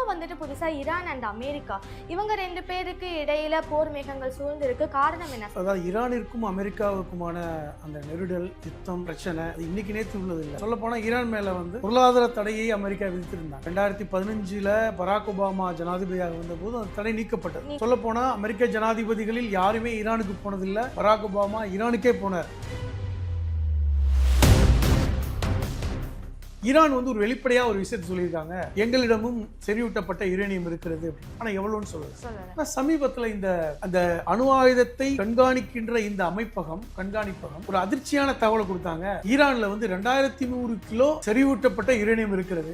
இப்போ வந்துட்டு புதுசா ஈரான் அண்ட் அமெரிக்கா இவங்க 2 பேருக்கு இடையில போர் மேகங்கள் சூழ்ந்திருக்கு. காரணம் என்ன? அதாவது ஈரானிற்கும் அமெரிக்காவுக்குமான அந்த நெருடல், யுத்தம், பிரச்சனை அது இன்னைக்கு நேற்று உள்ளது இல்லை. சொல்ல போனா ஈரான் மேல பொருளாதார தடையை அமெரிக்கா விதித்திருந்தாங்க. 2015 பராக் ஒபாமா ஜனாதிபதியாக வந்த போது அந்த தடை நீக்கப்பட்டது. சொல்ல போனா அமெரிக்க ஜனாதிபதிகளில் யாருமே ஈரானுக்கு போனதில்லை. பராக் ஒபாமா ஈரானுக்கே போனார். ஈரான் ஒரு வெளிப்படையா ஒரு விஷயத்தை சொல்லியிருக்காங்க, எங்களிடமும் செறிவூட்டப்பட்ட யுரேனியம் இருக்கிறது. ஆனா எவ்வளவுன்னு சொல்லுங்க. சமீபத்தில் அந்த அணு ஆயுதத்தை கண்காணிக்கின்ற இந்த கண்காணிப்பகம் ஒரு அதிர்ச்சியான தகவலை கொடுத்தாங்க. ஈரான்ல 2100 கிலோ செறிவூட்டப்பட்ட யுரேனியம் இருக்கிறது.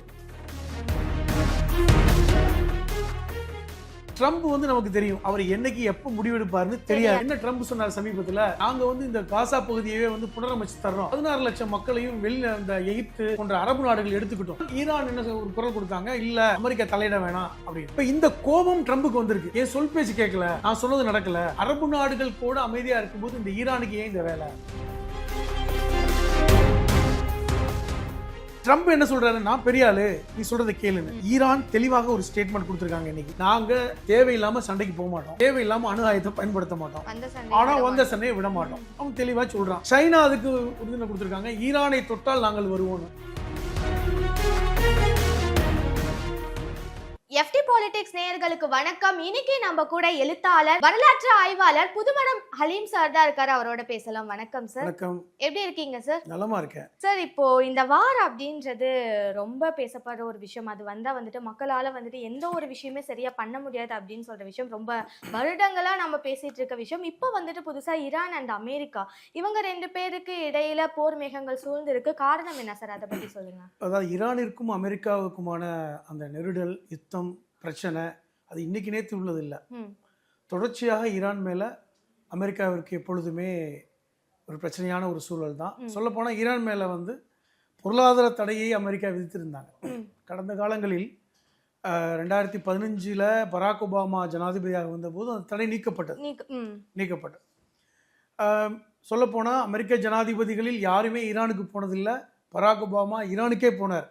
ட்ரம்ப் நமக்கு தெரியும், அவர் என்னைக்கு எப்ப முடிவெடுப்பாருன்னு தெரியாது. என்ன ட்ரம்ப் சொன்னார் சமீபத்தில், நாங்க இந்த காசா பகுதியவே புனரமைச்சு தர்றோம், 16 லட்சம் மக்களையும் வெளியில இந்த எகிப்து போன்ற அரபு நாடுகள் எடுத்துக்கிட்டோம். ஈரான் என்ன ஒரு குரல் கொடுத்தாங்க, இல்ல அமெரிக்கா தலையிட வேணாம் அப்படின்னு. இப்ப இந்த கோபம் ட்ரம்புக்கு வந்திருக்கு. ஏன் சொல் பேச்சு கேட்கல, நான் சொன்னது நடக்கல, அரபு நாடுகள் கூட அமைதியா இருக்கும்போது இந்த ஈரானுக்கு ஏன் இந்த வேலை? ட்ரம்ப் என்ன சொல்றாரு, நான் பெரிய ஆளு, நீ சொல்றதை கேளுன்னு. ஈரான் தெளிவாக ஒரு ஸ்டேட்மெண்ட் கொடுத்திருக்காங்க. இன்னைக்கு நாங்க தேவையில்லாம சண்டைக்கு போக மாட்டோம், தேவையில்லாம அணு ஆயுதத்தை பயன்படுத்த மாட்டோம், ஆனா வந்த சண்டையை விட மாட்டோம். அவன் தெளிவா சொல்றான். சைனா அதுக்கு உறுதினை கொடுத்திருக்காங்க, ஈரானை தொட்டால் நாங்கள் வருவோம். FT Politics நேயர்களுக்கு வணக்கம். இன்னைக்கு நம்ம கூட எழுத்தாளர், வரலாற்று ஆய்வாளர் புதுமடம் ஹலீம் சார் தான் இருக்காரு. அவரோட பேசலாம். வணக்கம் சார். வணக்கம். எப்படி இருக்கீங்க சார்? நலமா இருக்கேன் சார். இப்போ இந்த வார் அப்படின்றது ரொம்ப பேசப்படுற ஒரு விஷயம். அது வந்துட்டு மக்களால எந்த ஒரு விஷயமே சரியா பண்ண முடியாது அப்படின்னு சொல்ற விஷயம் ரொம்ப வருடங்களா நம்ம பேசிட்டு இருக்க விஷயம். இப்போ புதுசா ஈரான் அண்ட் அமெரிக்கா இவங்க 2 பேருக்கு இடையில போர் மேகங்கள் சூழ்ந்திருக்கு. காரணம் என்ன சார்? அதை பத்தி சொல்லுங்க. அதாவது ஈரானிற்கும் அமெரிக்காவுக்குமான அந்த நெருடல், யுத்தம், பிரச்சனை அது இன்னைக்கு நேற்று உள்ளது இல்லை. தொடர்ச்சியாக ஈரான் மேல அமெரிக்காவிற்கு எப்பொழுதுமே ஒரு பிரச்சனையான ஒரு சூழல் தான். சொல்ல போனா ஈரான் மேல பொருளாதார தடையை அமெரிக்கா விதித்திருந்தாங்க. கடந்த காலங்களில் 2015 பராக் ஒபாமா ஜனாதிபதியாக வந்தபோது அந்த தடை நீக்கப்பட்டது. சொல்ல போனா அமெரிக்க ஜனாதிபதிகளில் யாருமே ஈரானுக்கு போனதில்லை. பராக் ஒபாமா ஈரானுக்கே போனார்.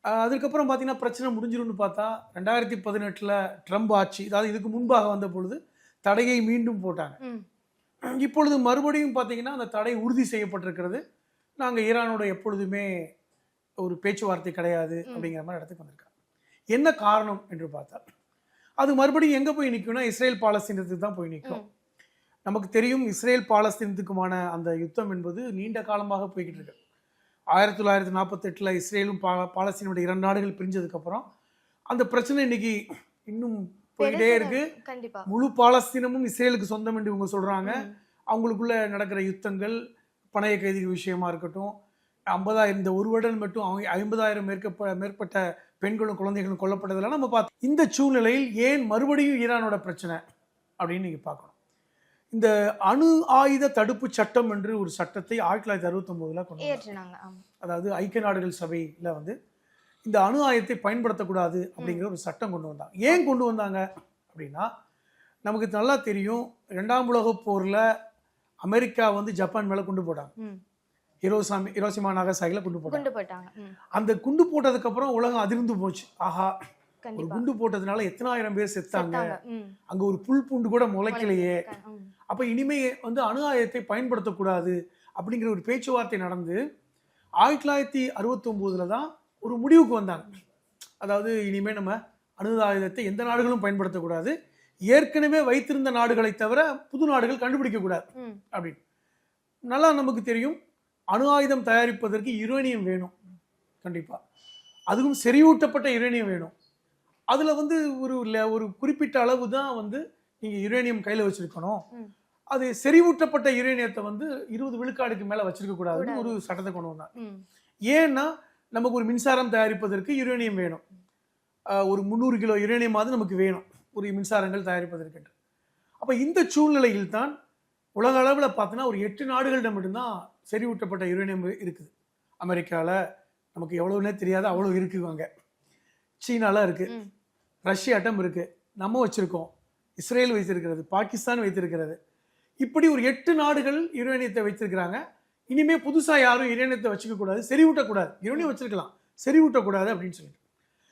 அதுக்கப்புறம் பார்த்தீங்கன்னா பிரச்சனை முடிஞ்சிரும்னு பார்த்தா 2018 ட்ரம்ப் ஆட்சி, அதாவது இதுக்கு முன்பாக வந்த பொழுது தடையை மீண்டும் போட்டாங்க. இப்பொழுது மறுபடியும் பார்த்தீங்கன்னா அந்த தடை உறுதி செய்யப்பட்டிருக்கிறது. நாங்கள் ஈரானோட எப்பொழுதுமே ஒரு பேச்சுவார்த்தை கிடையாது அப்படிங்கிற மாதிரி இடத்துக்கு வந்திருக்காங்க. என்ன காரணம் என்று பார்த்தா அது மறுபடியும் எங்கே போய் நிற்கும்னா இஸ்ரேல் பாலஸ்தீனத்துக்கு தான் போய் நிற்கும். நமக்கு தெரியும், இஸ்ரேல் பாலஸ்தீனத்துக்குமான அந்த யுத்தம் என்பது நீண்ட காலமாக போய்கிட்டு இருக்கு. 1948 இஸ்ரேலும் பாலஸ்தீனுடைய 2 நாடுகள் பிரிஞ்சதுக்கப்புறம் அந்த பிரச்சனை இன்னைக்கு இன்னும் போயிட்டே இருக்கு. முழு பாலஸ்தீனமும் இஸ்ரேலுக்கு சொந்தம் என்று இவங்க சொல்றாங்க. அவங்களுக்குள்ள நடக்கிற யுத்தங்கள், பணைய கைதிகள் விஷயமா இருக்கட்டும், 50,000 இந்த ஒரு வருடம் மட்டும் 50,000 மேற்பட்ட பெண்களும் குழந்தைகளும் கொல்லப்பட்டதெல்லாம் நம்ம பார்த்தோம். இந்த சூழ்நிலையில் ஏன் மறுபடியும் ஈரானோட பிரச்சனை அப்படின்னு நீங்க பார்க்கணும். இந்த அணு ஆயுத தடுப்பு சட்டம் என்று ஒரு சட்டத்தை 1969 கொண்டு வந்தாங்க. அதாவது ஐக்கிய நாடுகள் சபையில இந்த அணு ஆயுதத்தை பயன்படுத்தக்கூடாது அப்படிங்கிற ஒரு சட்டம் கொண்டு வந்தாங்க. ஏன் கொண்டு வந்தாங்க அப்படின்னா, நமக்கு நல்லா தெரியும், 2ஆம் உலகப் போர்ல அமெரிக்கா ஜப்பான் மேல குண்டு போட்டாங்க. ஹிரோஷிமா நாகசாகில குண்டு போட்டாங்க. அந்த குண்டு போட்டதுக்கு அப்புறம் உலகம் அதிர்ந்து போச்சு. ஆஹா, ஒரு குண்டு போட்டதுனால எத்தனாயிரம் பேர் செத்தாங்க, அங்க ஒரு புல் பூண்டு கூட முளைக்கலையே, அப்ப இனிமே அணு ஆயுதத்தை பயன்படுத்தக்கூடாது அப்படிங்கிற ஒரு பேச்சுவார்த்தை நடந்து 1969 தான் ஒரு முடிவுக்கு வந்தாங்க. அதாவது இனிமே நம்ம அணு ஆயுதத்தை எந்த நாடுகளும் பயன்படுத்தக்கூடாது, ஏற்கனவே வைத்திருந்த நாடுகளை தவிர புது நாடுகள் கண்டுபிடிக்க கூடாது அப்படின்னு. நல்லா நமக்கு தெரியும், அணு ஆயுதம் தயாரிப்பதற்கு யுரேனியம் வேணும் கண்டிப்பா, அதுவும் செறிவூட்டப்பட்ட யுரேனியம் வேணும். அதுல ஒரு குறிப்பிட்ட அளவு தான் நீங்க யுரேனியம் கையில வச்சிருக்கணும். அது செறிவூட்டப்பட்ட யுரேனியத்தை 20 விழுக்காடுக்கு மேல வச்சிருக்க கூடாதுன்னு ஒரு சட்டத்தை கொண்டு வந்தாங்க. ஏன்னா நமக்கு ஒரு மின்சாரம் தயாரிப்பதற்கு யுரேனியம் வேணும். ஒரு 300 கிலோ யுரேனியமாவது நமக்கு வேணும் ஒரு மின்சாரங்கள் தயாரிப்பதற்கு. அப்ப இந்த சூழ்நிலையில் தான் உலக அளவுல பார்த்தோன்னா ஒரு 8 நாடுகளிடம் மட்டும்தான் செறிவூட்டப்பட்ட யுரேனியம் இருக்குது. அமெரிக்காவில் நமக்கு எவ்வளவுன்னே தெரியாது, அவ்வளவு இருக்குவாங்க. சீனால இருக்கு, ரஷ்யாட்டம் இருக்கு, நம்ம வச்சிருக்கோம், இஸ்ரேல் வைத்திருக்கிறது, பாகிஸ்தான் வைத்திருக்கிறது. இப்படி ஒரு 8 நாடுகள் யுரேனியத்தை வைத்திருக்கிறாங்க. இனிமே புதுசா யாரும் யுரேனியத்தை வச்சுக்க கூடாது, செறிவூட்டக்கூடாது. யுரேனியம் வச்சிருக்கலாம், செறிவூட்டக்கூடாது அப்படின்னு சொல்லிட்டு.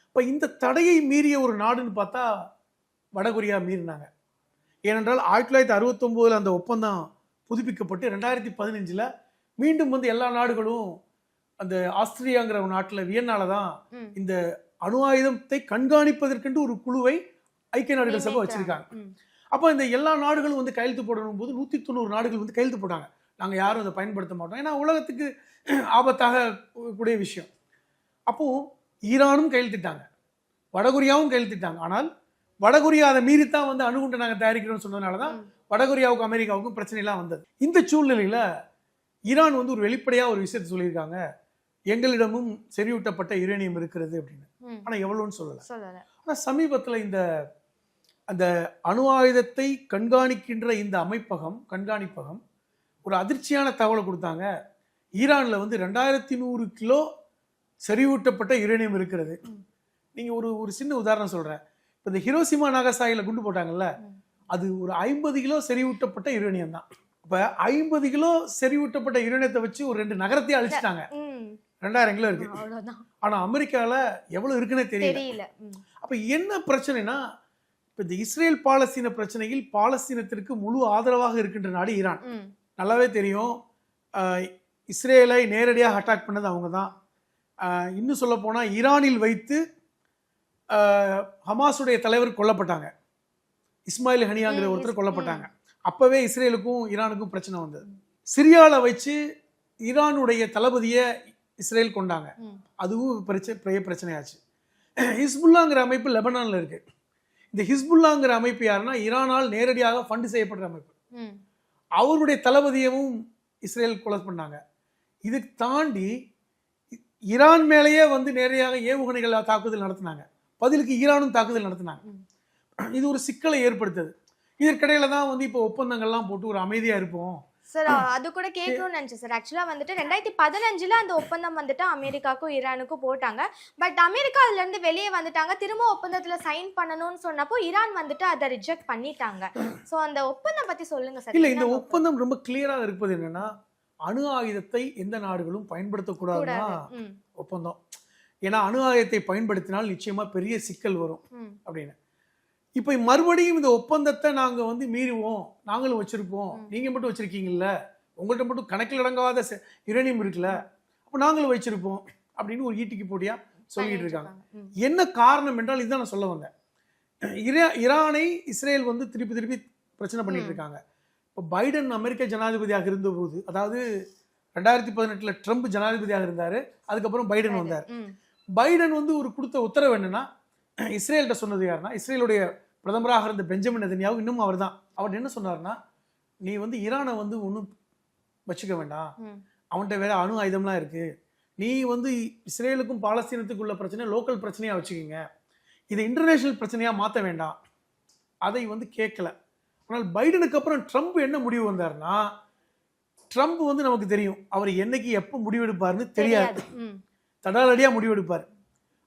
இப்ப இப்போ இந்த தடையை மீறிய ஒரு நாடுன்னு பார்த்தா வடகொரியா மீறினாங்க. ஏனென்றால் 1969 அந்த ஒப்பந்தம் புதுப்பிக்கப்பட்டு 2015 மீண்டும் வந்து எல்லா நாடுகளும் அந்த ஆஸ்திரியாங்கிற ஒரு நாட்டில் வியன்னால தான் இந்த அணு ஆயுதத்தை கண்காணிப்பதற்கென்று ஒரு குழுவை ஐக்கிய நாடுகள் சபை வச்சிருக்காங்க. அப்போ இந்த எல்லா நாடுகளும் வந்து கையெழுத்து போடணும் போது 190 நாடுகள் வந்து கையெழுத்து போட்டாங்க. நாங்கள் யாரும் அதை பயன்படுத்த மாட்டோம், ஏன்னா உலகத்துக்கு ஆபத்தாக கூடிய விஷயம். அப்போ ஈரானும் கையெழுத்திட்டாங்க, வடகொரியாவும் கையெழுத்திட்டாங்க. ஆனால் வடகொரியா அதை மீறித்தான் வந்து அணுகுண்டை நாங்கள் தயாரிக்கிறோம்னு சொன்னதுனால தான் வடகொரியாவுக்கும் அமெரிக்காவுக்கும் பிரச்சனைலாம் வந்தது. இந்த சூழ்நிலையில் ஈரான் வந்து ஒரு வெளிப்படையாக ஒரு விஷயத்தை சொல்லியிருக்காங்க, எங்களிடமும் செறிவூட்டப்பட்ட யுரேனியம் இருக்கிறது அப்படின்னு. ஆனால் எவ்வளோன்னு சொல்லலை. ஆனால் சமீபத்தில் இந்த அந்த அணு ஆயுதத்தை கண்காணிக்கின்ற இந்த கண்காணிப்பகம் ஒரு அதிர்ச்சியான தகவலை கொடுத்தாங்க. ஈரானில் வந்து 2100 கிலோ செறிவூட்டப்பட்ட யுரேனியம் இருக்கிறது. நீங்கள் ஒரு சின்ன உதாரணம் சொல்கிறேன். இப்போ இந்த ஹிரோஷிமா நாகசாகியில் குண்டு போட்டாங்கல்ல, அது ஒரு 50 கிலோ செறிவூட்டப்பட்ட யுரேனியம் தான். இப்போ 50 கிலோ செறிவூட்டப்பட்ட யுரேனியத்தை வச்சு ஒரு 2 நகரத்தையே அழிச்சிட்டாங்க. 2000 கிலோ இருக்கு. ஆனால் அமெரிக்காவில் எவ்வளோ இருக்குன்னே தெரியல. அப்போ என்ன பிரச்சனைனா, இப்போ இந்த இஸ்ரேல் பாலஸ்தீன பிரச்சனையில் பாலஸ்தீனத்திற்கு முழு ஆதரவாக இருக்கின்ற நாடு ஈரான். நல்லாவே தெரியும், இஸ்ரேலை நேரடியாக அட்டாக் பண்ணது அவங்க தான். இன்னும் சொல்ல போனால் ஈரானில் வைத்து ஹமாஸுடைய தலைவர் கொல்லப்பட்டாங்க, இஸ்மாயில் ஹனியாங்கிற ஒருத்தர் கொல்லப்பட்டாங்க. அப்பவே இஸ்ரேலுக்கும் ஈரானுக்கும் பிரச்சனை வந்தது. சிரியாவில் வச்சு ஈரானுடைய தளபதியை இஸ்ரேல் கொண்டாங்க, அதுவும் பெரிய பிரச்சனையாச்சு. ஹிஸ்புல்லாங்கிற அமைப்பு லெபனான்ல இருக்கு. இந்த ஹிஸ்புல்லாங்கிற அமைப்பு யாருன்னா ஈரானால் நேரடியாக ஃபண்டு செய்யப்படுற அமைப்பு. அவருடைய தளபதியவும் இஸ்ரேல் கொலை பண்ணாங்க. இதுக்கு தாண்டி ஈரான் மேலேயே வந்து நேரடியாக ஏவுகணைகள் தாக்குதல் நடத்தினாங்க, பதிலுக்கு ஈரானும் தாக்குதல் நடத்தினாங்க. இது ஒரு சிக்கலை ஏற்படுத்தது. இதற்கிடையில தான் வந்து இப்போ ஒப்பந்தங்கள்லாம் போட்டு ஒரு அமைதியா இருப்போம் சார். அது கூட கேட்கணும்னு நினைச்சேன் சார். ஆக்சுவலா வந்துட்டு 2015 அந்த ஒப்பந்தம் வந்துட்டு அமெரிக்காவுக்கும் ஈரானுக்கும் போட்டாங்க. பட் அமெரிக்கா அதுல இருந்து வெளியே வந்துட்டாங்க. திரும்ப ஒப்பந்தத்துல சைன் பண்ணணும்னு சொன்னப்போ ஈரான் வந்துட்டு அதை ரிஜெக்ட் பண்ணிட்டாங்க. சோ அந்த ஒப்பந்தம் பத்தி சொல்லுங்க சார். இல்ல, இந்த ஒப்பந்தம் ரொம்ப கிளியரா இருப்பது என்னன்னா, அணு ஆயுதத்தை எந்த நாடுகளும் பயன்படுத்தக்கூடாதுன்னா ஒப்பந்தம். ஏன்னா அணு ஆயுதத்தை பயன்படுத்தினால் நிச்சயமா பெரிய சிக்கல் வரும் அப்படின்னு. இப்போ மறுபடியும் இந்த ஒப்பந்தத்தை நாங்கள் வந்து மீறுவோம், நாங்களும் வச்சிருப்போம், நீங்கள் மட்டும் வச்சிருக்கீங்கல்ல, உங்கள்கிட்ட மட்டும் கணக்கில் அடங்காத யுரேனியம் இருக்குல்ல, அப்போ நாங்களும் வச்சிருப்போம் அப்படின்னு ஒரு ஈட்டிக்கு போட்டியா சொல்லிட்டு இருக்காங்க. என்ன காரணம் என்றால் இதுதான் நான் சொல்ல வந்தேன். ஈரானை இஸ்ரேல் வந்து திருப்பி பிரச்சனை பண்ணிட்டு இருக்காங்க. இப்போ பைடன் அமெரிக்க ஜனாதிபதியாக இருந்தபோது, அதாவது 2018 ட்ரம்ப் ஜனாதிபதியாக இருந்தார், அதுக்கப்புறம் பைடன் வந்தார். பைடன் வந்து ஒரு கொடுத்த உத்தரவு என்னன்னா, இஸ்ரேல்கிட்ட சொன்னது யாருன்னா, இஸ்ரேலுடைய பிரதமராக இருந்த பெஞ்சமின் நெதன்யாஹூ, இன்னும் அவர் தான். அவர் என்ன சொன்னார்னா, நீ வந்து ஈரானை வந்து ஒன்றும் வச்சுக்க வேண்டாம், அவன்கிட்ட வேற அணு ஆயுதம்லாம் இருக்கு, நீ வந்து இஸ்ரேலுக்கும் பாலஸ்தீனத்துக்கும் உள்ள பிரச்சனை லோக்கல் பிரச்சனையா வச்சுக்கிங்க, இதை இன்டர்நேஷனல் பிரச்சனையா மாற்ற வேண்டாம். அதை வந்து கேட்கல. ஆனால் பைடனுக்கு அப்புறம் ட்ரம்ப் என்ன முடிவு வந்தார்னா, ட்ரம்ப் வந்து நமக்கு தெரியும் அவர் என்னைக்கு எப்போ முடிவெடுப்பார்னு தெரியாது, தடாலடியாக முடிவெடுப்பார்.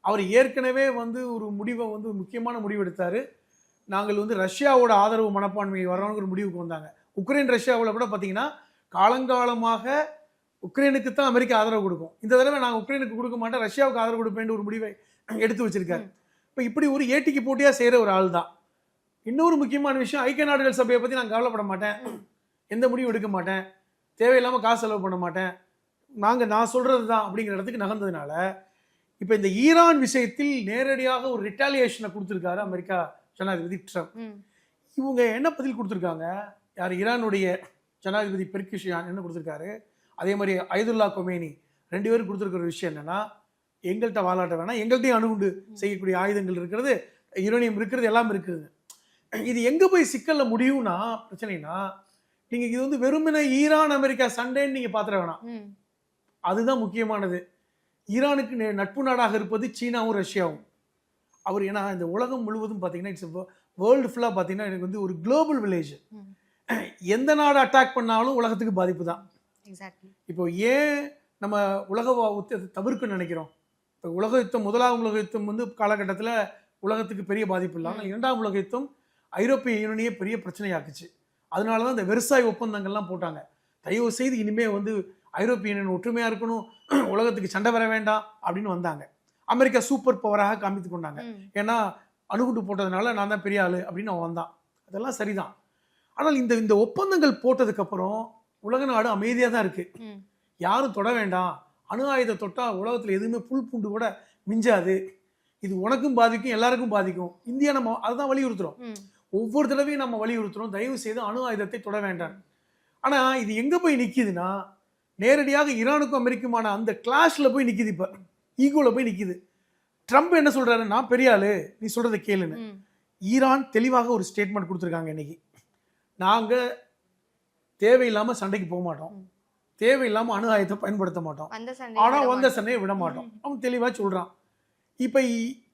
அவர் ஏற்கனவே வந்து ஒரு முடிவை வந்து முக்கியமான முடிவு எடுத்தார். நாங்கள் வந்து ரஷ்யாவோட ஆதரவு மனப்பான்மை வரணுங்கிற முடிவுக்கு வந்தாங்க. உக்ரைன் ரஷ்யாவில் கூட பார்த்தீங்கன்னா காலங்காலமாக உக்ரைனுக்கு தான் அமெரிக்கா ஆதரவு கொடுக்கும். இந்த தடவை நாங்கள் உக்ரைனுக்கு கொடுக்க மாட்டோம், ரஷ்யாவுக்கு ஆதரவு கொடுப்பேன் ஒரு முடிவை எடுத்து வச்சிருக்காரு. இப்போ இப்படி ஒரு ஏட்டிக்கு போட்டியாக செய்கிற ஒரு ஆள் தான். இன்னொரு முக்கியமான விஷயம், ஐக்கிய நாடுகள் சபையை பற்றி நான் கவலைப்பட மாட்டேன், எந்த முடிவும் எடுக்க மாட்டேன், தேவையில்லாமல் காசு செலவு பண்ண மாட்டேன், நான் சொல்கிறது தான் அப்படிங்கிற இடத்துக்கு நகர்ந்ததுனால இப்போ இந்த ஈரான் விஷயத்தில் நேரடியாக ஒரு ரிட்டாலியேஷனை கொடுத்துருக்காரு அமெரிக்கா ஜனாதிபதி ட்ரம்ப். இவங்க என்ன பதில் கொடுத்துருக்காங்க, யார் ஈரானுடைய ஜனாதிபதி பெர்கிஷியான் என்ன கொடுத்துருக்காரு, அதே மாதிரி அயதுல்லா கொமேனி 2 பேரும் கொடுத்துருக்கிற விஷயம் என்னன்னா, எங்கள்கிட்ட வாலாட்ட வேணாம், எங்கள்கிட்டையும் அணுகுண்டு செய்யக்கூடிய ஆயுதங்கள் இருக்கிறது, யுரேனியம் இருக்கிறது, எல்லாம் இருக்குது. இது எங்கே போய் சிக்கல்ல முடியும்னா பிரச்சனைனா, நீங்கள் இது வந்து வெறுமனே ஈரான் அமெரிக்கா சண்டைன்னு நீங்கள் பார்த்துட வேணாம். அதுதான் முக்கியமானது. ஈரானுக்கு நட்பு நாடாக இருப்பது சீனாவும் ரஷ்யாவும். அவர் ஏன்னா இந்த உலகம் முழுவதும் பார்த்தீங்கன்னா, இட்ஸ் வேர்ல்டு ஃபுல்லாக பார்த்தீங்கன்னா எனக்கு வந்து ஒரு குளோபல் வில்லேஜ். எந்த நாடு அட்டாக் பண்ணாலும் உலகத்துக்கு பாதிப்பு தான். இப்போ ஏன் நம்ம உலக யுத்தத்தை தவிர்க்க நினைக்கிறோம்? இப்போ உலக யுத்தம், முதலாம் உலக யுத்தம் வந்து காலகட்டத்தில் உலகத்துக்கு பெரிய பாதிப்பு இல்லை. ஆனால் 2ஆம் உலக யுத்தம் ஐரோப்பிய யூனியனையே பெரிய பிரச்சனையாக்குச்சு. அதனால தான் இந்த வெர்சாய் ஒப்பந்தங்கள்லாம் போட்டாங்க. தயவு செய்து இனிமேல் வந்து ஐரோப்பிய யூனியன் ஒற்றுமையாக இருக்கணும், உலகத்துக்கு சண்டை வர வேண்டாம் அப்படின்னு வந்தாங்க. அமெரிக்கா சூப்பர் பவராக காமித்து கொண்டாங்க. ஏன்னா அணுகுண்டு போட்டதுனால நான் தான் பெரிய ஆளு அப்படின்னு அவன் வந்தான். அதெல்லாம் சரிதான். ஆனால் இந்த இந்த ஒப்பந்தங்கள் போட்டதுக்கு அப்புறம் உலக நாடு அமைதியா தான் இருக்கு. யாரும் தொட வேண்டாம், அணு ஆயுத தொட்டா உலகத்துல எதுவுமே புல் பூண்டு கூட மிஞ்சாது, இது உனக்கும் பாதிக்கும் எல்லாருக்கும் பாதிக்கும். இந்தியா நம்ம அதுதான் வலியுறுத்துறோம். ஒவ்வொரு தடவையும் நம்ம வலியுறுத்துறோம், தயவு செய்து அணு ஆயுதத்தை தொட வேண்டாம். ஆனா இது எங்க போய் நிக்குதுன்னா, நேரடியாக ஈரானுக்கும் அமெரிக்குமான அந்த கிளாஷ்ல போய் நிக்குது. இப்ப ஈகோல போய் நிக்குது. ட்ரம்ப் என்ன சொல்றாரு, நான் பெரிய ஆளு, நீ சொல்றதை கேளுன்னு. ஈரான் தெளிவாக ஒரு ஸ்டேட்மெண்ட் கொடுத்துருக்காங்க இன்னைக்கு. நாங்க தேவையில்லாம சண்டைக்கு போக மாட்டோம், தேவையில்லாம அணு ஆயுதத்தை பயன்படுத்த மாட்டோம், ஆனா வந்த சண்டையை விட மாட்டோம். அவன் தெளிவா சொல்றான். இப்ப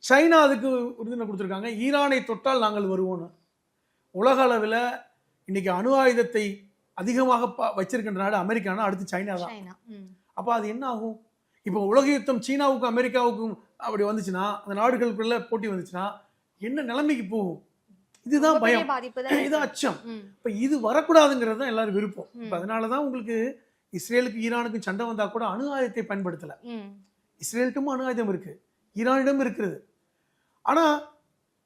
சைனா அதுக்கு உறுதினை கொடுத்துருக்காங்க, ஈரானை தொட்டால் நாங்கள் வருவோம்னு. உலக அளவில் இன்னைக்கு அணு ஆயுதத்தை அதிகமாக வச்சிருக்கின்ற நாடு அமெரிக்கானா, அடுத்து சைனா தான். அப்ப அது என்ன ஆகும்? இப்போ உலக யுத்தம் சீனாவுக்கும் அமெரிக்காவுக்கும் அப்படி வந்துச்சுன்னா, அந்த நாடுகளுக்குள்ள போட்டி வந்துச்சுன்னா என்ன நிலைமைக்கு போகும்? இதுதான் பயம், இதுதான் அச்சம். இப்ப இது வரக்கூடாதுங்கிறது தான் எல்லாரும் விருப்பம். இப்ப அதனாலதான் உங்களுக்கு இஸ்ரேலுக்கு ஈரானுக்கும் சண்டை வந்தா கூட அணு ஆயுதத்தை பயன்படுத்தல. இஸ்ரேலுக்கும் அணு ஆயுதம் இருக்கு, ஈரானிடம் இருக்கிறது. ஆனா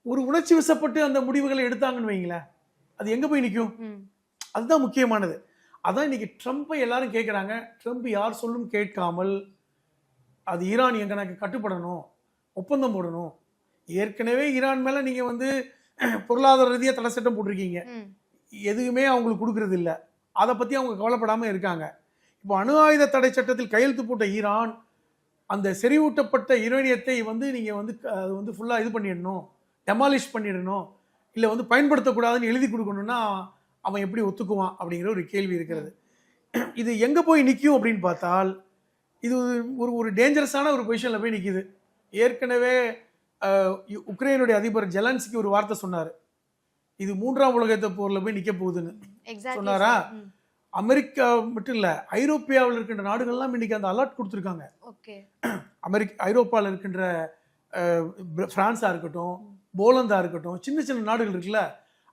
ஒரு உணர்ச்சி வசப்பட்டு அந்த முடிவுகளை எடுத்தாங்கன்னு வைங்களேன், அது எங்க போய் நிற்கும்? அதுதான் முக்கியமானது. அதான் இன்னைக்கு ட்ரம்ப்பை எல்லாரும் கேட்குறாங்க. ட்ரம்ப் யார் சொல்லும் கேட்காமல் அது ஈரான் எனக்கு கட்டுப்படணும், ஒப்பந்தம் போடணும். ஏற்கனவே ஈரான் மேல நீங்க வந்து பொருளாதார ரீதியாக தடை சட்டம் போட்டிருக்கீங்க, எதுவுமே அவங்களுக்கு கொடுக்கறது இல்லை. அதை பத்தி அவங்க கவலைப்படாம இருக்காங்க. இப்போ அணு ஆயுத தடை சட்டத்தில் கையெழுத்து போட்ட ஈரான் அந்த செறிவூட்டப்பட்ட யுரேனியத்தை வந்து நீங்க வந்து அது வந்து ஃபுல்லா இது பண்ணிடணும், டெமாலிஷ் பண்ணிடணும், இல்லை வந்து பயன்படுத்தக்கூடாதுன்னு எழுதி கொடுக்கணும்னா அவன் எப்படி ஒத்துக்குவான் அப்படிங்கிற ஒரு கேள்வி இருக்கிறது. இது எங்க போய் நிற்கும் அப்படின்னு பார்த்தால், இது ஒரு டேஞ்சரஸான ஒரு பொசிஷன்ல போய் நிற்குது. ஏற்கனவே உக்ரைனுடைய அதிபர் ஜெலன்ஸ்கி ஒரு வார்த்தை சொன்னார், இது 3ஆம் உலக போர்ல போய் நிற்க போகுதுன்னு சொன்னாரா. அமெரிக்கா மட்டும் இல்ல, ஐரோப்பியாவில் இருக்கின்ற நாடுகள்லாம் இன்னைக்கு அந்த அலர்ட் கொடுத்துருக்காங்க. ஐரோப்பாவில் இருக்கின்ற பிரான்ஸா இருக்கட்டும், போலந்தா இருக்கட்டும், சின்ன சின்ன நாடுகள் இருக்குல்ல,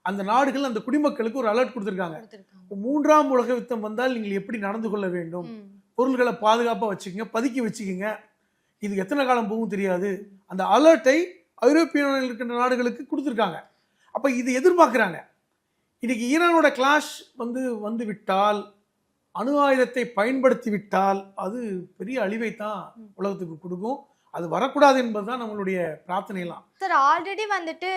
அந்த நாடுகள் அந்த குடிமக்களுக்கு ஒரு அலர்ட் கொடுத்துருக்காங்க. 3ஆம் உலக யுத்தம் வந்தால் நீங்கள் எப்படி நடந்து கொள்ள வேண்டும், பொருள்களை பாதுகாப்பாக வச்சுக்கோங்க, பதுக்கி வச்சுக்கோங்க, இது எத்தனை காலம் போகும் தெரியாது. அந்த அலர்ட்டை ஐரோப்பிய இருக்கின்ற நாடுகளுக்கு கொடுத்துருக்காங்க. அப்போ இது எதிர்பார்க்குறாங்க. இன்னைக்கு ஈரானோட கிளாஷ் வந்து விட்டால், அணு ஆயுதத்தை பயன்படுத்தி விட்டால் அது பெரிய அழிவை தான் உலகத்துக்கு கொடுக்கும். அது வரக்கூடாது என்பதுதான் நம்மளுடைய பிரார்த்தனைலாம். சார், ஆல்ரெடி வந்துட்டு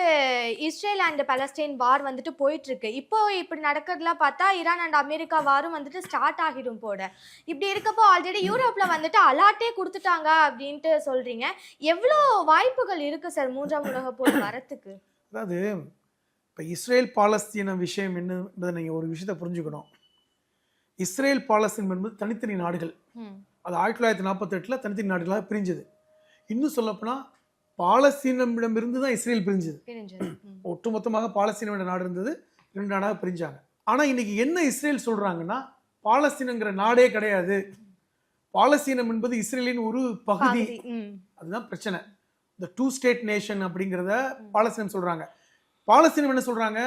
இஸ்ரேல் அண்ட் பாலஸ்டைன் வார் வந்துட்டு போயிட்டு இருக்கு. இப்போ இப்படி நடக்கிறதுலாம் பார்த்தா ஈரான் அண்ட் அமெரிக்கா வாரும் வந்துட்டு ஸ்டார்ட் ஆகிடும் போட. இப்படி இருக்கப்போ ஆல்ரெடி யூரோப்ல வந்துட்டு அலாட்டே கொடுத்துட்டாங்க அப்படின்ட்டு சொல்றீங்க. எவ்வளோ வாய்ப்புகள் இருக்கு சார் 3ஆம் உலக போர் வரத்துக்கு? அதாவது இப்போ இஸ்ரேல் பாலஸ்தீன விஷயம் என்ன என்பதை நீங்கள் ஒரு விஷயத்தை புரிஞ்சுக்கணும். இஸ்ரேல் பாலஸ்தீன் என்பது தனித்தனி நாடுகள். அது 1948 தனித்தனி நாடுகளாக பிரிஞ்சது. இன்னும் சொல்லப்போனால் பாலஸ்தீனமிடமிருந்து தான் இஸ்ரேல் பிரிஞ்சது. ஒட்டுமொத்தமாக பாலஸ்தீனம் என்ற நாடு இருந்தது, 2 நாடாக பிரிஞ்சாங்க. ஆனால் இன்னைக்கு என்ன இஸ்ரேல் சொல்றாங்கன்னா, பாலஸ்தீனங்கிற நாடே கிடையாது, பாலஸ்தீனம் என்பது இஸ்ரேலின் ஒரு பகுதி. அதுதான் பிரச்சனை. இந்த 2 ஸ்டேட் நேஷன் அப்படிங்கிறத பாலஸ்தீனம் சொல்றாங்க. பாலஸ்தீனம் என்ன சொல்றாங்க,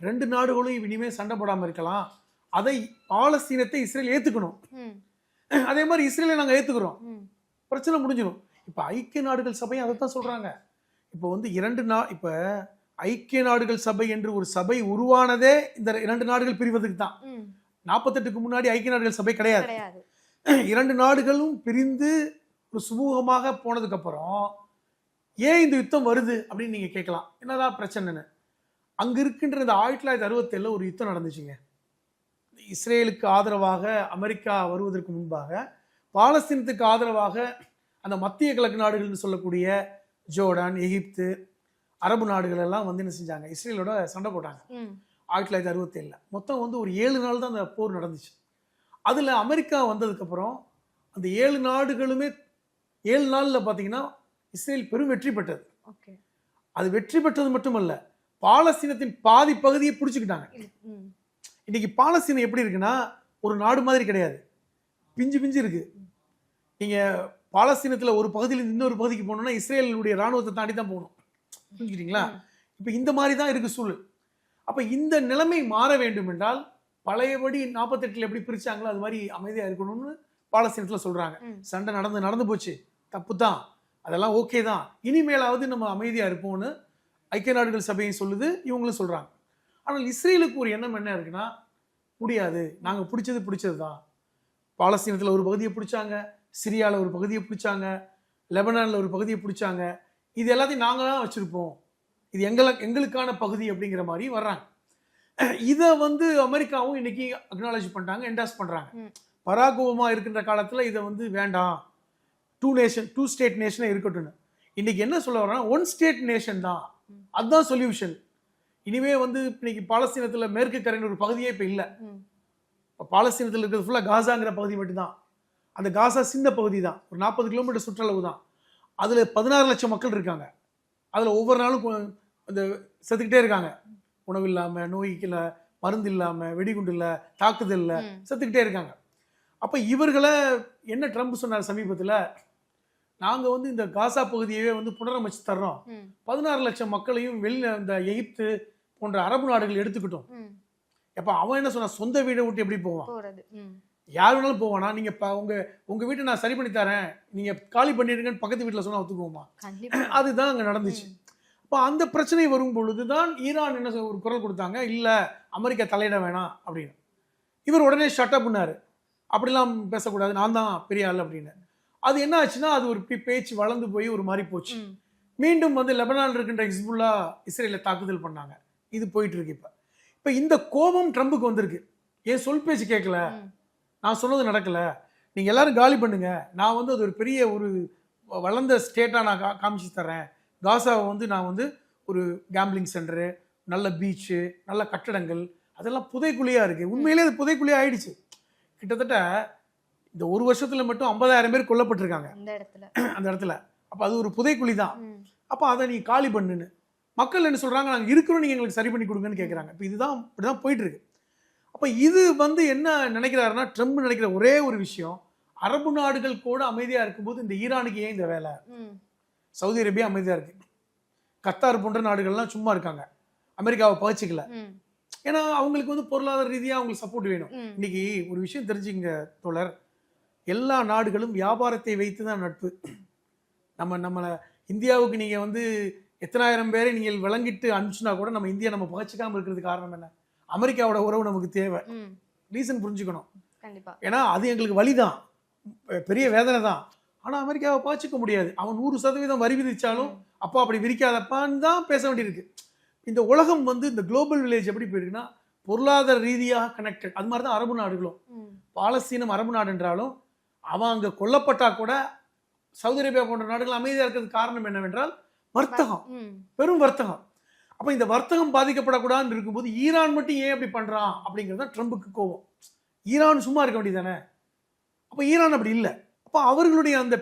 2 நாடுகளும் இனிமே சண்டை போடாம இருக்கலாம், அதை பாலஸ்தீனத்தை இஸ்ரேல் ஏத்துக்கணும், அதே மாதிரி இஸ்ரேலை நாங்க ஏத்துக்கிறோம், பிரச்சனை முடிஞ்சிடும். இப்ப ஐக்கிய நாடுகள் சபை அதைத்தான் சொல்றாங்க. இப்போ வந்து இப்ப ஐக்கிய நாடுகள் சபை என்று ஒரு சபை உருவானதே இந்த 2 நாடுகள் பிரிவதுக்கு தான். 48க்கு முன்னாடி ஐக்கிய நாடுகள் சபை கிடையாது. 2 நாடுகளும் பிரிந்து ஒரு சுமூகமாக போனதுக்கு அப்புறம் ஏன் இந்த யுத்தம் வருது அப்படின்னு நீங்க கேட்கலாம். என்னதான் பிரச்சனைன்னு, அங்க இருக்கின்ற இந்த 1967 ஒரு யுத்தம் நடந்துச்சுங்க. இஸ்ரேலுக்கு ஆதரவாக அமெரிக்கா வருவதற்கு முன்பாக பாலஸ்தீனத்துக்கு ஆதரவாக அந்த மத்திய கிழக்கு நாடுகள்னு சொல்லக்கூடிய ஜோர்டான், எகிப்து, அரபு நாடுகள் எல்லாம் வந்து என்ன செஞ்சாங்க, இஸ்ரேலோட சண்டை போட்டாங்க 1967. மொத்தம் வந்து ஒரு 7 நாள் தான் அந்த போர் நடந்துச்சு. அதுல அமெரிக்கா வந்ததுக்கு அப்புறம் அந்த 7 நாடுகளுமே 7 நாள்ல பாத்தீங்கன்னா இஸ்ரேல் பெரும் வெற்றி பெற்றது. அது வெற்றி பெற்றது மட்டுமல்ல, பாலஸ்தீனத்தின் பாதி பகுதியை பிடிச்சுக்கிட்டாங்க. இன்னைக்கு பாலஸ்தீனம் எப்படி இருக்குன்னா ஒரு நாடு மாதிரி கிடையாது, பிஞ்சு பிஞ்சு இருக்கு. நீங்க பாலஸ்தீனத்துல ஒரு பகுதியிலிருந்து இன்னொரு பகுதிக்கு போகணும்னா இஸ்ரேலுடைய ராணுவத்தை தாண்டி தான் போகணும், புரிஞ்சுக்கிட்டீங்களா? இப்ப இந்த மாதிரி தான் இருக்கு சூழல். அப்ப இந்த நிலைமை மாற வேண்டும் என்றால் பழையபடி 48 எப்படி பிரிச்சாங்களோ அது மாதிரி அமைதியா இருக்கணும்னு பாலஸ்தீனத்துல சொல்றாங்க. சண்டை நடந்து போச்சு, தப்பு தான், அதெல்லாம் ஓகே தான், இனிமேலாவது நம்ம அமைதியாக இருப்போம்னு ஐக்கிய நாடுகள் சபையை சொல்லுது, இவங்களும் சொல்கிறாங்க. ஆனால் இஸ்ரேலுக்கு ஒரு எண்ணம் என்ன இருக்குன்னா, முடியாது, நாங்கள் பிடிச்சது தான். பாலஸ்தீனத்தில் ஒரு பகுதியை பிடிச்சாங்க, சிரியாவில் ஒரு பகுதியை பிடிச்சாங்க, லெபனானில் ஒரு பகுதியை பிடிச்சாங்க, இது எல்லாத்தையும் நாங்கள் தான் வச்சுருப்போம், இது எங்களுக்கான பகுதி அப்படிங்கிற மாதிரி வர்றாங்க. இதை வந்து அமெரிக்காவும் இன்னைக்கு அக்னாலேஜ் பண்ணிட்டாங்க, என்டாஸ் பண்ணுறாங்க. பராக் ஒபாமா இருக்கின்ற காலத்தில் இதை வந்து வேண்டாம், டூ ஸ்டேட் நேஷனே இருக்கட்டும்னு. இன்னைக்கு என்ன சொல்ல வர்றாங்கன்னா, ஒன் ஸ்டேட் நேஷன் தான், அதுதான் சொல்யூஷன். இனிமே வந்து இன்னைக்கு பாலஸ்தீனத்தில் மேற்கு கரையின் ஒரு பகுதியே இப்போ இல்லை. இப்போ பாலஸ்தீனத்தில் இருக்கிறது ஃபுல்லாக காசாங்கிற பகுதி மட்டும்தான். அந்த காசா சின்ன பகுதி தான், ஒரு 40 கிலோமீட்டர் சுற்றளவு தான். அதில் 16 லட்சம் மக்கள் இருக்காங்க. அதில் ஒவ்வொரு நாளும் அந்த செத்துக்கிட்டே இருக்காங்க, உணவு இல்லாமல், நோய்க்குல மருந்து இல்லாமல், வெடிகுண்டு இல்லை, தாக்குதல் இல்லை, செத்துக்கிட்டே இருக்காங்க. அப்போ இவர்களை என்ன ட்ரம்ப் சொன்னார் சமீபத்தில், நாங்கள் வந்து இந்த காசா பகுதியவே வந்து புனரமைச்சு தர்றோம், 16 லட்சம் மக்களையும் வெளியில் இந்த எகிப்து போன்ற அரபு நாடுகள் எடுத்துக்கிட்டோம். அப்போ அவன் என்ன சொன்னான், சொந்த வீடை விட்டு எப்படி போவான், யார் வேணாலும் போவானா, நீங்கள் உங்கள் வீட்டை நான் சரி பண்ணி தரேன், நீங்கள் காலி பண்ணிடுங்கன்னு பக்கத்து வீட்டில் சொன்னால் ஒத்துக்குவோமா? அதுதான் அங்கே நடந்துச்சு. அப்போ அந்த பிரச்சனை வரும் பொழுது தான் ஈரான் என்ன ஒரு குரல் கொடுத்தாங்க, இல்லை அமெரிக்கா தலையிட வேணாம் அப்படின்னு. இவர் உடனே ஷட்டப் பண்ணார், அப்படிலாம் பேசக்கூடாது, நான் தான் பெரிய ஆள் அப்படின்னு. அது என்ன ஆச்சுன்னா, அது ஒரு பேச்சு வளர்ந்து போய் ஒரு மாதிரி போச்சு. மீண்டும் வந்து லெபனான் இருக்கின்ற ஹிஸ்புல்லா இஸ்ரேலை தாக்குதல் பண்ணாங்க. இது போயிட்டு இருக்கு. இப்போ இந்த கோபம் ட்ரம்புக்கு வந்திருக்கு, ஏன் சொல் பேச்சு கேட்கல, நான் சொன்னது நடக்கல, நீங்கள் எல்லாரும் காலி பண்ணுங்க, நான் வந்து அது ஒரு பெரிய ஒரு வளர்ந்த ஸ்டேட்டாக நான் காமிச்சு தரேன், காசாவை வந்து நான் வந்து ஒரு கேம்பிளிங் சென்டரு, நல்ல பீச்சு, நல்ல கட்டடங்கள், அதெல்லாம் புதைக்குழியாக இருக்குது. உண்மையிலே அது புதைக்குழியாக ஆயிடுச்சு. கிட்டத்தட்ட இந்த ஒரு வருஷத்தில் மட்டும் 50,000 பேர் கொல்லப்பட்டிருக்காங்க அந்த இடத்துல. அப்போ அது ஒரு புதைக்குழி தான். அப்போ அதை நீ காலி பண்ணுன்னு மக்கள் என்ன சொல்கிறாங்க, நாங்கள் இருக்கிறோம், நீங்கள் எங்களுக்கு சரி பண்ணி கொடுங்கன்னு கேட்குறாங்க. இப்போ இதுதான் இப்படி தான் போயிட்டுருக்கு. அப்போ இது வந்து என்ன நினைக்கிறாருன்னா, ட்ரம்ப் நினைக்கிற ஒரே ஒரு விஷயம், அரபு நாடுகள் கூட அமைதியாக இருக்கும்போது இந்த ஈரானுக்கு ஏன் இந்த வேலை, சவுதி அரேபியா அமைதியாக இருக்கு, கத்தார் போன்ற நாடுகள்லாம் சும்மா இருக்காங்க, அமெரிக்காவை பகிச்சிக்கல, ஏன்னா அவங்களுக்கு வந்து பொருளாதார ரீதியாக அவங்களுக்கு சப்போர்ட் வேணும். இன்னைக்கு ஒரு விஷயம் தெரிஞ்சுங்க தோழர், எல்லா நாடுகளும் வியாபாரத்தை வைத்து தான் நட்பு. நம்மளை இந்தியாவுக்கு நீங்கள் வந்து எத்தனாயிரம் பேரை நீங்கள் விளங்கிட்டு அனுப்பிச்சுனா கூட நம்ம இந்தியா நம்ம பகிச்சிக்காமல் இருக்கிறதுக்கு காரணம் என்ன, அமெரிக்காவோட உறவு நமக்கு தேவை. ரீசன் புரிஞ்சுக்கணும். ஏன்னா அது எங்களுக்கு வலிதான், பெரிய வேதனை தான். ஆனால் அமெரிக்காவை பகிச்சிக்க முடியாது. அவன் 100% வரி விதிச்சாலும் அப்பா அப்படி விரிக்காதப்பான்னு தான் பேச வேண்டியிருக்கு. இந்த உலகம் வந்து இந்த குளோபல் வில்லேஜ் எப்படி போயிருக்குன்னா, பொருளாதார ரீதியாக கனெக்டட். அது மாதிரி தான் அரபு நாடுகளும். பாலஸ்தீனம் அரபு நாடு என்றாலும் அவன் அங்கே கொல்லப்பட்டா கூட சவுதி அரேபியா போன்ற நாடுகள் அமைதியாக இருக்கிறதுக்கு காரணம் என்னவென்றால் வர்த்தகம், பெரும் வர்த்தகம். அப்போ இந்த வர்த்தகம் பாதிக்கப்படக்கூடாதுன்னு இருக்கும்போது ஈரான் மட்டும் ஏன் அப்படி பண்ணுறான் அப்படிங்கிறது தான் ட்ரம்புக்கு கோபம். ஈரான் சும்மா இருக்க வேண்டியதானே. அப்போ ஈரான் அப்படி இல்லை. அப்போ அவர்களுடைய அந்த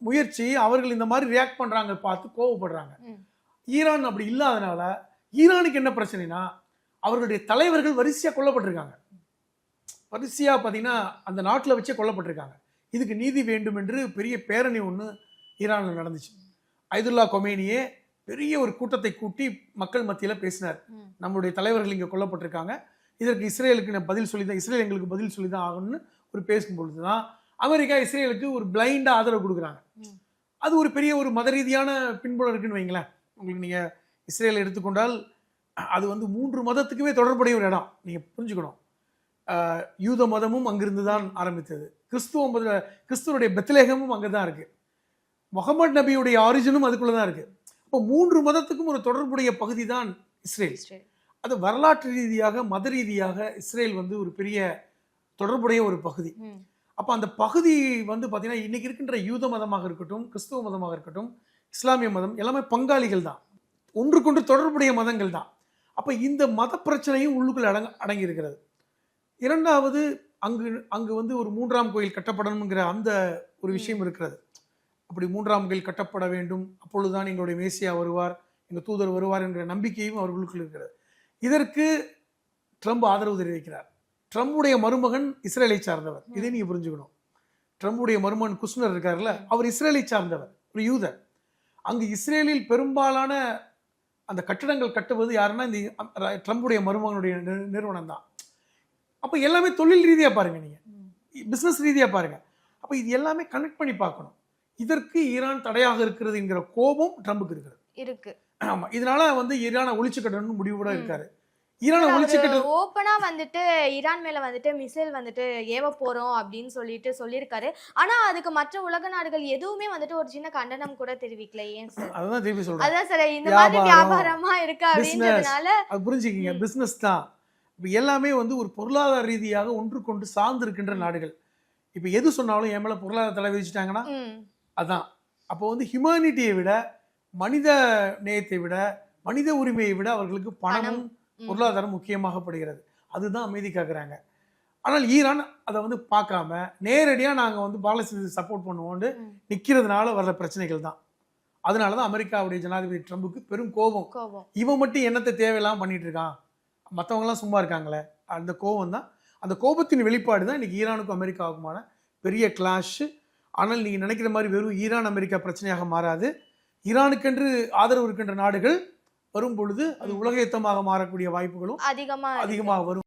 முயற்சி, அவர்கள் இந்த மாதிரி ரியாக்ட் பண்ணுறாங்க பார்த்து கோவப்படுறாங்க. ஈரான் அப்படி இல்லாதனால ஈரானுக்கு என்ன பிரச்சனைனா, அவர்களுடைய தலைவர்கள் வரிசையாக கொல்லப்பட்டிருக்காங்க. வரிசையாக பார்த்தீங்கன்னா அந்த நாட்டில் வச்சே கொல்லப்பட்டிருக்காங்க. இதுக்கு நீதி வேண்டும் என்று பெரிய பேரணி ஒன்று ஈரானில் நடந்துச்சு. ஐதுல்லா கொமேனியே பெரிய ஒரு கூட்டத்தை கூட்டி மக்கள் மத்தியில் பேசினார், நம்மளுடைய தலைவர்கள் இங்கே கொல்லப்பட்டிருக்காங்க, இதற்கு இஸ்ரேலுக்கு நான் பதில் சொல்லி தான், இஸ்ரேல் எங்களுக்கு பதில் சொல்லி தான் ஆகணும்னு ஒரு பேசும் பொழுது தான் அமெரிக்கா இஸ்ரேலுக்கு ஒரு பிளைண்டாக ஆதரவு கொடுக்குறாங்க. அது ஒரு பெரிய ஒரு மத ரீதியான பின்புலம் இருக்குன்னு வைங்களேன். உங்களுக்கு நீங்கள் இஸ்ரேல் எடுத்துக்கொண்டால் அது வந்து 3 மதத்துக்குமே தொடர்புடைய ஒரு இடம், நீங்கள் புரிஞ்சுக்கணும். யூத மதமும் அங்கிருந்து தான் ஆரம்பித்தது, கிறிஸ்துவனுடைய பெத்லேகமும் அங்கே தான் இருக்குது, முகமது நபியுடைய ஆரிஜினும் அதுக்குள்ளே தான் இருக்குது. இப்போ 3 மதத்துக்கும் ஒரு தொடர்புடைய பகுதி தான் இஸ்ரேல். அது வரலாற்று ரீதியாக மத ரீதியாக இஸ்ரேல் வந்து ஒரு பெரிய தொடர்புடைய ஒரு பகுதி. அப்போ அந்த பகுதி வந்து பார்த்தீங்கன்னா இன்னைக்கு இருக்கின்ற யூத மதமாக இருக்கட்டும், கிறிஸ்துவ மதமாக இருக்கட்டும், இஸ்லாமிய மதம் எல்லாமே பங்காளிகள் தான், ஒன்றுக்கொன்று தொடர்புடைய மதங்கள் தான். அப்போ இந்த மத பிரச்சனையும் உள்ளுக்குள் அடங்கி இருக்கிறது. இரண்டாவது, அங்கு வந்து ஒரு 3ஆம் கோயில் கட்டப்படணுங்கிற அந்த ஒரு விஷயம் இருக்கிறது. அப்படி 3ஆம் கோயில் கட்டப்பட வேண்டும், அப்பொழுதுதான் எங்களுடைய மேசியா வருவார், எங்கள் தூதர் வருவார் என்கிற நம்பிக்கையும் அவர்களுக்குள் இருக்கிறது. இதற்கு ட்ரம்ப் ஆதரவு தெரிவிக்கிறார். ட்ரம்புடைய மருமகன் இஸ்ரேலை சார்ந்தவர், இதை நீங்க புரிஞ்சுக்கணும். ட்ரம்புடைய மருமகன் குஷ்னர் இருக்காருல்ல, அவர் இஸ்ரேலை சார்ந்தவர், ஒரு யூதர். அங்கு இஸ்ரேலில் பெரும்பாலான அந்த கட்டிடங்கள் கட்டுவது யாருன்னா இந்த ட்ரம்புடைய மருமகனுடைய நிறுவனம் தான். அப்போ எல்லாமே தொழில் ரீதியாக பாருங்க, நீங்கள் பிஸ்னஸ் ரீதியாக பாருங்க. அப்போ இது எல்லாமே கனெக்ட் பண்ணி பார்க்கணும். இதற்கு ஈரான் தடையாக இருக்கிறது என்கிற கோபம் ட்ரம்புக்கு இருக்கிறது. இருக்கு. ஆமா, இதனால வந்து ஈரானை ஒழிச்சு கட்டணும்னு முடிவோட இருக்காரு. ஈரானை ஒழிச்சு கட்ட ஓப்பனா வந்துட்டு ஈரான் மேல வந்துட்டு மிசைல் வந்துட்டு ஏவ போறோம் அப்படின்னு சொல்லியிருக்காரு. ஆனா அதுக்கு மற்ற உலக நாடுகள் எதுவுமே வந்துட்டு ஒரு சின்ன கண்டனம் கூட தெரிவிக்கல. ஏன் சார்? அதான் திருப்பி சொல்றேன். அதான் சார், இந்த மாதிரி வியாபாரமா இருக்கு அப்படின்றதுனால அது புரிஞ்சுக்கிங்க. பிசினஸ் தான். இப்ப எல்லாமே வந்து ஒரு பொருளாதார ரீதியாக ஒன்றுக்கொண்டு சார்ந்து இருக்கின்ற நாடுகள். இப்ப எது சொன்னாலும் என் மேல பொருளாதார தடை விதிச்சுட்டாங்கன்னா அதான். அப்போ வந்து ஹியூமனிட்டியை விட, மனித நேயத்தை விட, மனித உரிமையை விட அவர்களுக்கு பணமும் பொருளாதாரம் முக்கியமாகப்படுகிறது. அதுதான் அமைதி காக்குறாங்க. ஆனால் ஈரான் அதை வந்து பார்க்காம நேரடியாக நாங்கள் வந்து பாலஸ்தீனத்துக்கு சப்போர்ட் பண்ணுவோம்னு நிற்கிறதுனால வர்ற பிரச்சனைகள் தான். அதனால தான் அமெரிக்காவுடைய ஜனாதிபதி ட்ரம்புக்கு பெரும் கோபம். இவன் மட்டும் என்னத்தை தேவையில்லாமல் பண்ணிட்டு இருக்கான், மற்றவங்களாம் சும்மா இருக்காங்களே, அந்த கோபம் தான். அந்த கோபத்தின் வெளிப்பாடு தான் இன்னைக்கு ஈரானுக்கும் அமெரிக்காவுக்குமான பெரிய கிளாஷ். ஆனால் நீங்கள் நினைக்கிற மாதிரி வெறும் ஈரான் அமெரிக்கா பிரச்சனையாக மாறாது. ஈரானுக்கென்று ஆதரவு இருக்கின்ற நாடுகள் வரும் பொழுது அது உலக யுத்தமாக மாறக்கூடிய வாய்ப்புகளும் அதிகமாக வரும்.